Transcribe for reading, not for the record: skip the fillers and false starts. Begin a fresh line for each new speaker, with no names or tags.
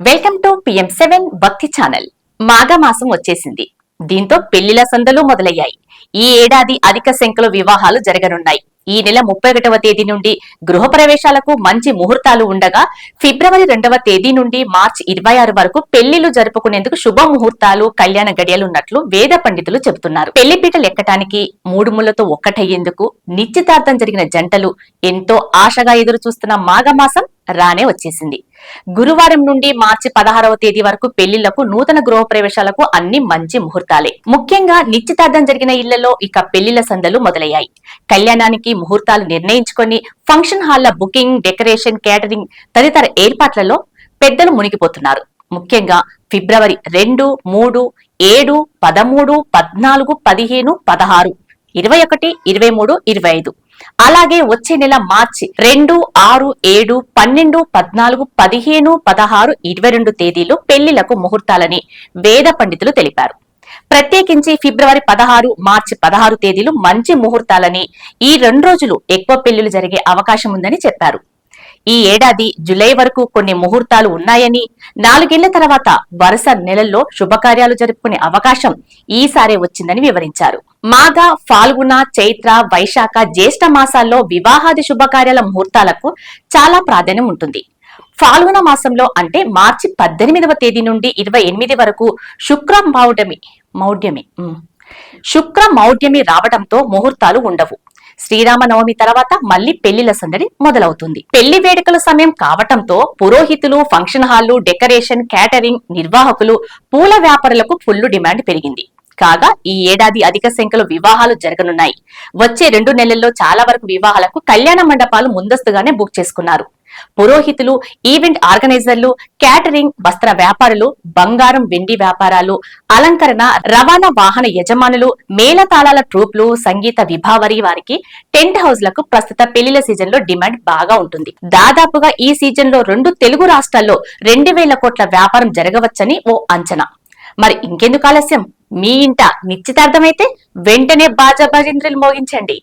Welcome to PM7 భక్తి channel. మాఘమాసం వచ్చేసింది. దీంతో పెళ్లిల సందలు మొదలయ్యాయి. ఈ ఏడాది అధిక సంఖ్యలో వివాహాలు జరగనున్నాయి. ఈ నెల 31వ తేదీ నుండి గృహప్రవేశాలకు మంచి ముహూర్తాలు ఉండగా ఫిబ్రవరి 2వ తేదీ నుండి మార్చి 26 వరకు పెళ్లిళ్లు జరుపుకునేందుకు శుభ ముహూర్తాలు, కళ్యాణ గడియలున్నట్లు వేద పండితులు చెబుతున్నారు. పెళ్లిపీటలు ఎక్కటానికి, మూడు ముళ్లతో ఒక్కటయ్యేందుకు నిశ్చితార్థం జరిగిన జంటలు ఎంతో ఆశగా ఎదురు చూస్తున్న మాఘమాసం రానే వచ్చేసింది. గురువారం నుండి మార్చి 16వ తేదీ వరకు పెళ్లిళ్లకు, నూతన గృహప్రవేశాలకు అన్ని మంచి ముహూర్తాలే. ముఖ్యంగా నిశ్చితార్థం జరిగిన ఇళ్లలో ఇక పెళ్లిళ్ల సందలు మొదలయ్యాయి. కళ్యాణానికి ముహూర్తాలు నిర్ణయించుకొని ఫంక్షన్ హాల్ల బుకింగ్, డెకరేషన్, క్యాటరింగ్ తదితర ఏర్పాట్లలో పెద్దలు మునిగిపోతున్నారు. ముఖ్యంగా ఫిబ్రవరి 2, 3, 7, 13, 14, 15, 16, 21, 23, 25 అలాగే వచ్చే నెల మార్చి 2, 6, 7, 12, 14, 15, 16, 22 తేదీలు పెళ్లిలకు ముహూర్తాలని వేద పండితులు తెలిపారు. ప్రత్యేకించి ఫిబ్రవరి 16, మార్చి 16 తేదీలు మంచి ముహూర్తాలని, ఈ 2 రోజులు ఎక్కువ పెళ్లిళ్లు జరిగే అవకాశం ఉందని చెప్పారు. ఈ ఏడాది జులై వరకు కొన్ని ముహూర్తాలు ఉన్నాయని, 4 ఏళ్ల తర్వాత వరుస నెలల్లో శుభకార్యాలు జరుపుకునే అవకాశం ఈసారే వచ్చిందని వివరించారు. మాఘ, ఫాల్గుణ, చైత్ర, వైశాఖ, జ్యేష్ఠ మాసాల్లో వివాహాది శుభకార్యాల ముహూర్తాలకు చాలా ప్రాధాన్యం ఉంటుంది. ఫాల్గుణ మాసంలో అంటే మార్చి 18వ తేదీ నుండి 28 వరకు శుక్ర మౌఢ్యమి రావడంతో ముహూర్తాలు ఉండవు. శ్రీరామనవమి తర్వాత మళ్లీ పెళ్లిల సందడి మొదలవుతుంది. పెళ్లి వేడుకల సమయం కావటంతో పురోహితులు, ఫంక్షన్ హాళ్లు, డెకరేషన్, క్యాటరింగ్, నిర్వాహకులు, పూల వ్యాపారులకు ఫుల్ డిమాండ్ పెరిగింది. కాగా ఈ ఏడాది అధిక సంఖ్యలో వివాహాలు జరగనున్నాయి. వచ్చే 2 నెలల్లో చాలా వరకు వివాహాలకు కళ్యాణ మండపాలు ముందస్తుగానే బుక్ చేసుకున్నారు. పురోహితులు, ఈవెంట్ ఆర్గనైజర్లు, క్యాటరింగ్, వస్త్ర వ్యాపారులు, బంగారం, వెండి వ్యాపారాలు, అలంకరణ, రవాణా వాహన యజమానులు, మేళతాళాల ట్రూప్లు, సంగీత విభావరి వారికి టెంట్ హౌస్లకు ప్రస్తుత పెళ్లిల సీజన్ లో డిమాండ్ బాగా ఉంటుంది. దాదాపుగా ఈ సీజన్ లో 2 తెలుగు రాష్ట్రాల్లో 2000 కోట్ల వ్యాపారం జరగవచ్చని ఓ అంచనా. మరి ఇంకెందుకు ఆలస్యం? మీ ఇంట నిశ్చితార్థమైతే వెంటనే బాజా భజంత్రులు మోగించండి.